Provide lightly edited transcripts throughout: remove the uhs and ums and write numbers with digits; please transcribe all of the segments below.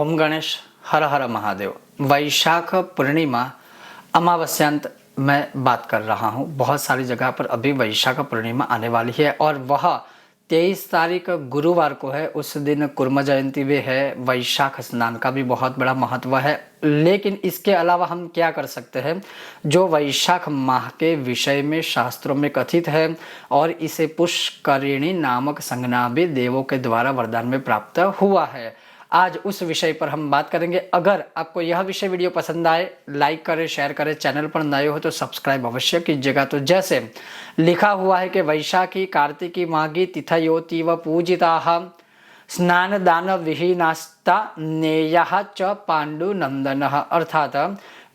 ओम गणेश हर हर महादेव। वैशाख पूर्णिमा अमावस्यांत मैं बात कर रहा हूँ। बहुत सारी जगह पर अभी वैशाख पूर्णिमा आने वाली है और वह 23 तारीख गुरुवार को है। उस दिन कुर्म जयंती भी है। वैशाख स्नान का भी बहुत बड़ा महत्व है। लेकिन इसके अलावा हम क्या कर सकते हैं जो वैशाख माह के विषय में शास्त्रों में कथित है और इसे पुष्करिणी नामक संज्ञा भी देवों के द्वारा वरदान में प्राप्त हुआ है। आज उस विषय पर हम बात करेंगे। अगर आपको यह विषय वीडियो पसंद आए लाइक करें, शेयर करें, चैनल पर नए हो तो सब्सक्राइब अवश्य कीजिएगा। तो जैसे लिखा हुआ है कि वैशाखी कार्तिकी माघी तिथयोतीव पूजिताः स्नान दान विहीनास्ता नेयः च पांडुनंदनः। अर्थात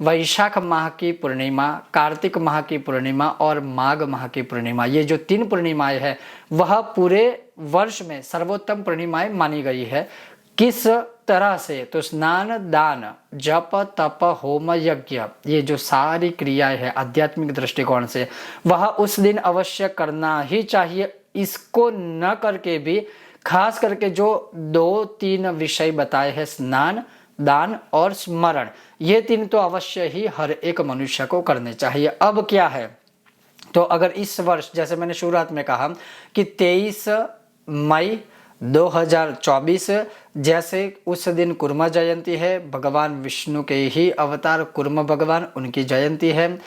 वैशाख माह की पूर्णिमा, कार्तिक माह की पूर्णिमा और माघ माह की पूर्णिमा, ये जो 3 पूर्णिमाएं हैं वह पूरे वर्ष में सर्वोत्तम पूर्णिमाएं मानी गई है। किस तरह से? तो स्नान दान जप तप होम यज्ञ, ये जो सारी क्रियाएं हैं आध्यात्मिक दृष्टिकोण से वह उस दिन अवश्य करना ही चाहिए। इसको न करके भी खास करके जो 2-3 विषय बताए हैं, स्नान दान और स्मरण, ये 3 तो अवश्य ही हर एक मनुष्य को करने चाहिए। अब क्या है, तो अगर इस वर्ष जैसे मैंने शुरुआत में कहा कि 23 मई 2024 जैसे उस दिन कुर्म जयंती है, भगवान विष्णु के ही अवतार कुर्म भगवान, उनकी जयंती है।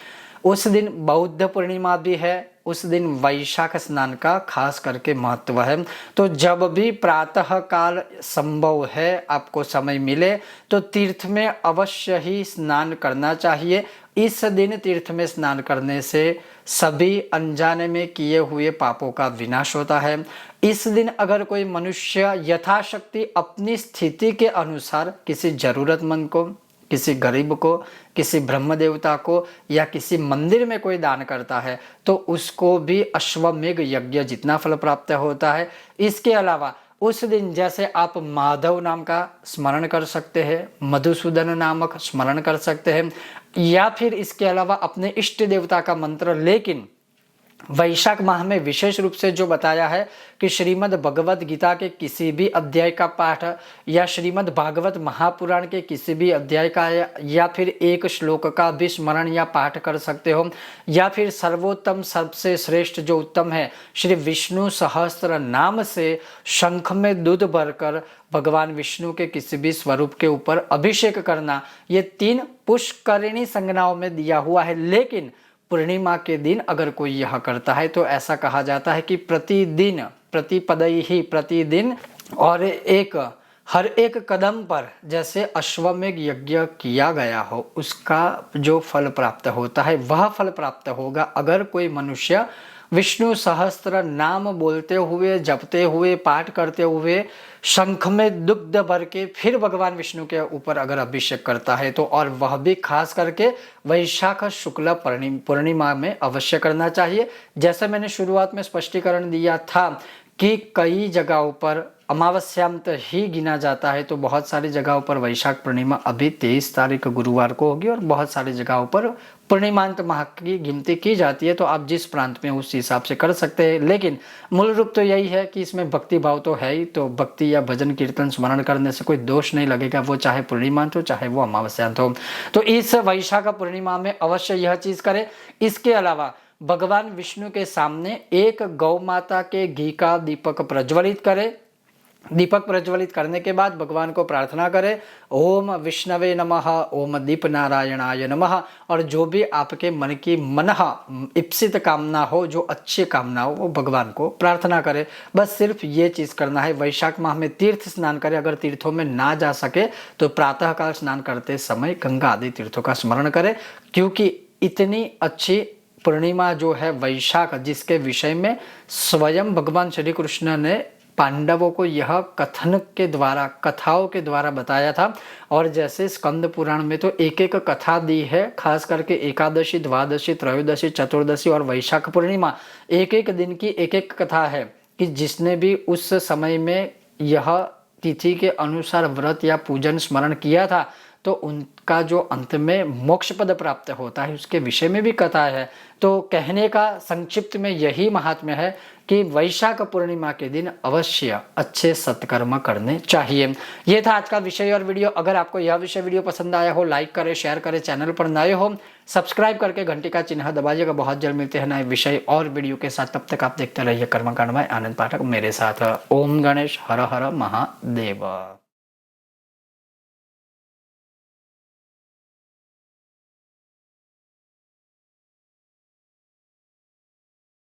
उस दिन बौद्ध पूर्णिमा भी है। उस दिन वैशाख स्नान का खास करके महत्व है। तो जब भी प्रातः काल संभव है, आपको समय मिले तो तीर्थ में अवश्य ही स्नान करना चाहिए। इस दिन तीर्थ में स्नान करने से सभी अनजाने में किए हुए पापों का विनाश होता है। इस दिन अगर कोई मनुष्य यथाशक्ति अपनी स्थिति के अनुसार किसी जरूरतमंद को, किसी गरीब को, किसी ब्रह्म देवता को या किसी मंदिर में कोई दान करता है तो उसको भी अश्वमेघ यज्ञ जितना फल प्राप्त होता है। इसके अलावा उस दिन जैसे आप माधव नाम का स्मरण कर सकते हैं, मधुसूदन नामक स्मरण कर सकते हैं, या फिर इसके अलावा अपने इष्ट देवता का मंत्र। लेकिन वैशाख माह में विशेष रूप से जो बताया है कि श्रीमद् भगवत गीता के किसी भी अध्याय का पाठ या श्रीमद् भागवत महापुराण के किसी भी अध्याय का या फिर एक श्लोक का भी स्मरण या पाठ कर सकते हो, या फिर सर्वोत्तम सबसे श्रेष्ठ जो उत्तम है श्री विष्णु सहस्त्र नाम से शंख में दूध भरकर भगवान विष्णु के किसी भी स्वरूप के ऊपर अभिषेक करना, ये 3 पुष्करिणी संज्ञाओं में दिया हुआ है। लेकिन पूर्णिमा के दिन अगर कोई यह करता है तो ऐसा कहा जाता है कि प्रतिदिन प्रतिपदई प्रतिदिन और हर एक कदम पर जैसे अश्वमेघ यज्ञ किया गया हो उसका जो फल प्राप्त होता है वह फल प्राप्त होगा अगर कोई मनुष्य विष्णु सहस्त्र नाम बोलते हुए, जपते हुए, पाठ करते हुए शंख में दुग्ध भर के फिर भगवान विष्णु के ऊपर अगर अभिषेक करता है तो, और वह भी खास करके वैशाख शुक्ल पूर्णिमा में अवश्य करना चाहिए। जैसे मैंने शुरुआत में स्पष्टीकरण दिया था कि कई जगहों पर अमावस्यांत ही गिना जाता है, तो बहुत सारी जगहों पर वैशाख पूर्णिमा अभी 23 तारीख गुरुवार को होगी और बहुत सारी जगहों पर पूर्णिमांत माह की गिनती की जाती है। तो आप जिस प्रांत में उस हिसाब से कर सकते हैं। लेकिन मूल रूप तो यही है कि इसमें भक्ति भाव तो है ही, तो भक्ति या भजन कीर्तन स्मरण करने से कोई दोष नहीं लगेगा, वो चाहे पूर्णिमांत हो चाहे वो अमावस्यांत हो। तो इस वैशाख पूर्णिमा में अवश्य यह चीज करें। इसके अलावा भगवान विष्णु के सामने एक गौ माता के घी का दीपक प्रज्वलित करें। दीपक प्रज्वलित करने के बाद भगवान को प्रार्थना करें, ओम विष्णवे नमः, ओम दीप नारायणाय नमः, और जो भी आपके मन की मनः इप्सित कामना हो, जो अच्छी कामना हो, वो भगवान को प्रार्थना करें। बस सिर्फ ये चीज करना है। वैशाख माह में तीर्थ स्नान करें। अगर तीर्थों में ना जा सके तो प्रातःकाल स्नान करते समय गंगा आदि तीर्थों का स्मरण करें, क्योंकि इतनी अच्छी पूर्णिमा जो है वैशाख, जिसके विषय में स्वयं भगवान श्री कृष्ण ने पांडवों को यह कथन के द्वारा, कथाओं के द्वारा बताया था। और जैसे स्कंद पुराण में तो एक एक कथा दी है, खास करके एकादशी, द्वादशी, त्रयोदशी, चतुर्दशी और वैशाख पूर्णिमा, एक एक दिन की एक एक कथा है कि जिसने भी उस समय में यह तिथि के अनुसार व्रत या पूजन स्मरण किया था तो उनका जो अंत में मोक्ष पद प्राप्त होता है उसके विषय में भी कथा है। तो कहने का संक्षिप्त में यही महात्म्य है कि वैशाख पूर्णिमा के दिन अवश्य अच्छे सत्कर्म करने चाहिए। ये था आज का विषय और वीडियो। अगर आपको यह विषय वीडियो पसंद आया हो, लाइक करें, शेयर करें, चैनल पर नए हो सब्सक्राइब करके घंटी का चिन्ह दबाइएगा। बहुत जल्द मिलते हैं नए विषय और वीडियो के साथ, तब तक आप देखते रहिए कर्मकांड में आनंद पाठक मेरे साथ। ओम गणेश हर हर महादेव।